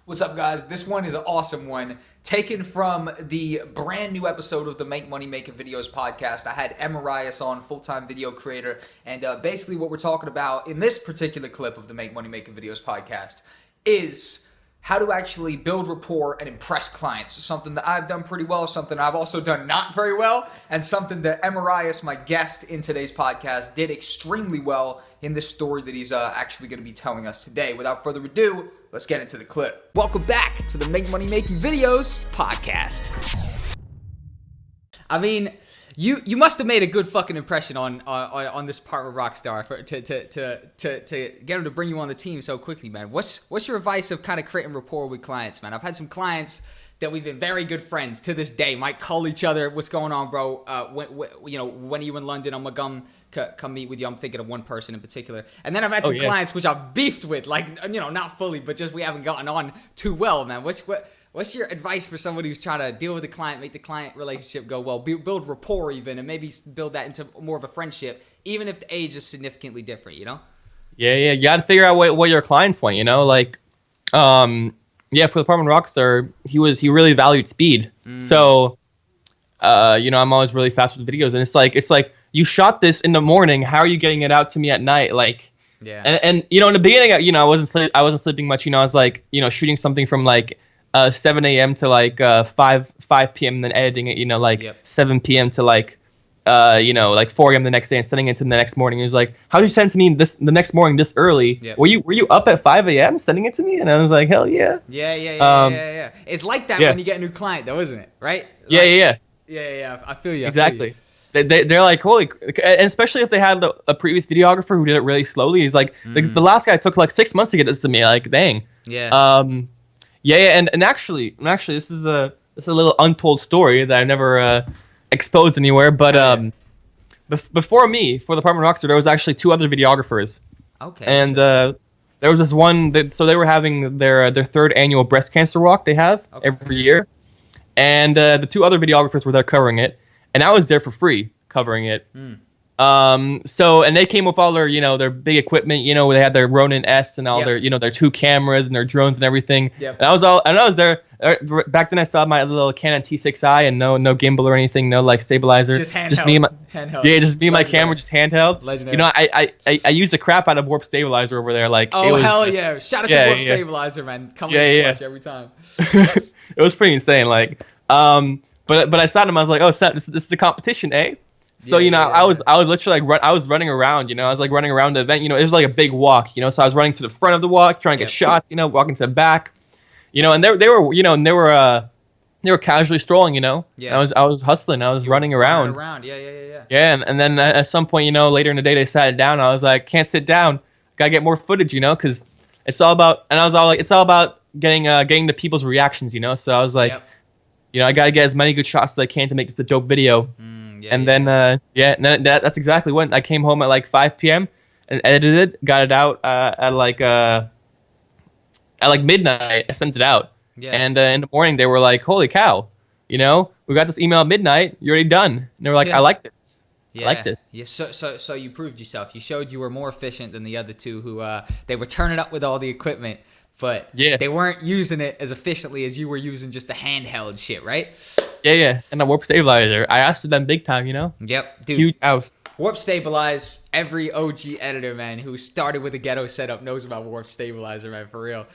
What's up, guys? This one is an awesome one, taken from the brand new episode of the Make Money Making Videos podcast. I had Emerrias on, full-time video creator, and basically what we're talking about in this particular clip of the Make Money Making Videos podcast is how to actually build rapport and impress clients. Something that I've done pretty well, something I've also done not very well, and something that Emerrias, my guest in today's podcast, did extremely well in this story that he's actually going to be telling us today. Without further ado, let's get into the clip. Welcome back to the Make Money Making Videos podcast. I mean, you must have made a good fucking impression on this part with Rockstar to get him to bring you on the team so quickly, man. What's your advice of kind of creating rapport with clients, man? I've had some clients that we've been very good friends to this day. Might call each other, "What's going on, bro? When are you in London? I'm gonna come meet with you." I'm thinking of one person in particular. And then I've had some clients which I've beefed with, like, not fully, but just we haven't gotten on too well, man. What's your advice for somebody who's trying to deal with the client, make the client relationship go well, build rapport even, and maybe build that into more of a friendship, even if the age is significantly different, Yeah. You got to figure out what your clients want, for the Apartment Rockstar, he really valued speed. So, I'm always really fast with videos, and it's like you shot this in the morning. How are you getting it out to me at night? Like, yeah. And in the beginning, I wasn't sleeping much. I was like, shooting something from like 7 a.m. to like 5 p.m. and then editing it, 7 p.m. to like 4 a.m. the next day and sending it to the next morning. It was like, how did you send to me the next morning this early? Yep. Were you up at 5 a.m. sending it to me? And I was like, hell yeah. Yeah. It's like that when you get a new client, though, isn't it? Right? Yeah. I feel you. Exactly. They're like, holy, and especially if they had a previous videographer who did it really slowly. He's like, the last guy took like 6 months to get this to me. Like, dang. Yeah. And actually, this is a little untold story that I never exposed anywhere. But before me, for the Apartment Rockstar, there was actually 2 other videographers. Okay. And there was this one so they were having their 3rd annual breast cancer walk they have every year, and the 2 other videographers were there covering it, and I was there for free covering it. And they came with all their their big equipment, they had their Ronin S and all their their 2 cameras and their drones and everything. And I was there back then. I saw my little Canon T6i and no gimbal or anything, no like stabilizer, just handheld. Handheld. Yeah, just me and my camera, just handheld. Legendary. I used the crap out of Warp Stabilizer over there. Like, hell yeah, shout out to Warp Stabilizer, man. Coming in clutch every time. It was pretty insane. Like, but I saw them. I was like, oh, this is a competition, eh? So I was literally like I was running around, I was like running around the event, it was like a big walk, so I was running to the front of the walk, trying to get shots, walking to the back, and they were casually strolling, I was hustling, I was running around. Yeah, and then at some point, later in the day they sat it down. I was like, can't sit down, gotta get more footage, because it's all about, and I was all like, it's all about getting the people's reactions, so I was like, I gotta get as many good shots as I can to make this a dope video. That's exactly when I came home at like 5 p.m. and edited it, got it out at like midnight. I sent it out, and in the morning they were like, "Holy cow, we got this email at midnight. You're already done." And they were like, "I like this. I like this." Yeah. So you proved yourself. You showed you were more efficient than the other 2 who they were turning up with all the equipment, but they weren't using it as efficiently as you were using just the handheld shit, right? Yeah, and the Warp Stabilizer. I asked for them big time, Yep, dude. Huge house. Warp Stabilize, every OG editor, man, who started with a ghetto setup knows about Warp Stabilizer, man, for real.